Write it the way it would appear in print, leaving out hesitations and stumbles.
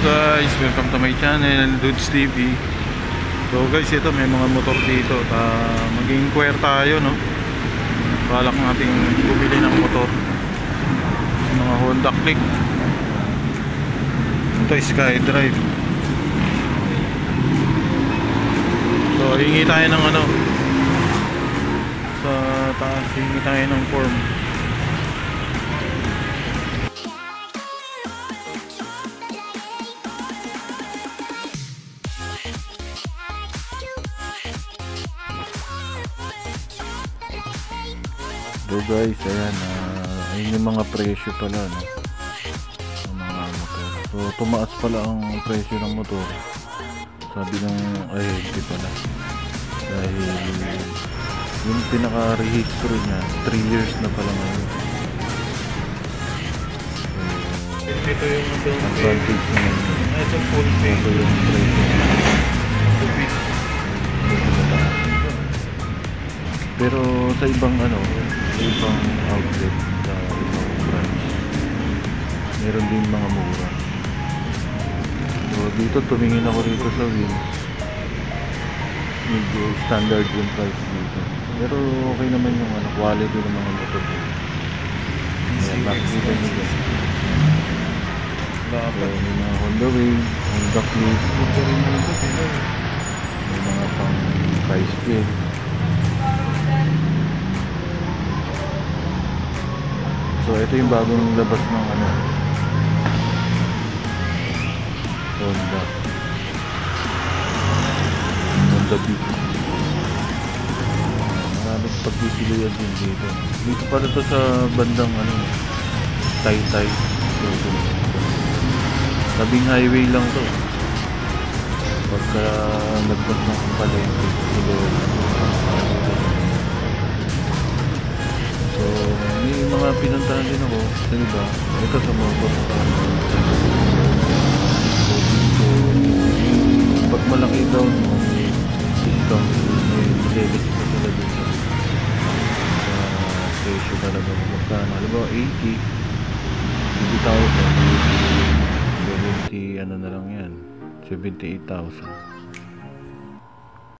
guys, welcome to my channel, Dudes TV. So guys, ito may mga motor dito. Mag-inquire tayo, no? Balak nating bumili ng motor. Mga Honda Click. Ito SkyDrive. So hingi tayo ng ano, sa taas, hingi tayo ng form. So guys, ayan, ayun yung mga presyo pala, no? Ng mga motor. So tumaas pala ang presyo ng motor. Sabi ng ahente pala. Dahil yung pinaka-rehistro niya 3 years na pala ngayon. So, ito yung advantage naman yun. Ito full pay. Ito yung presyo. Pero sa ibang ano, sa ibang outlet, sa ibang branch, meron din mga mura. So dito tumingin ako rito sa wheels. Medyo standard yung price dito. Pero okay naman yung ano, quality ng mga motor. Nakikita nyo dyan. So may mga Honda Wave, Honda Click, may mga pang price pay. So ito yung bagong labas ng ano, Honda Beat. Maraming pagpipilian din dito. Dito pala to sa bandang ano, Taytay. So, tabing highway lang to. Pagka nagpas ng palengke. So may mga pinuntahan din ako sa iba. Ito sa mga pasakan. So dito, pag malaki daw mo, discount, may lelis pa sila dito sa presyo talaga magkano. Alam mo, 80,000, 70,000, ano na lang yan, 78,000.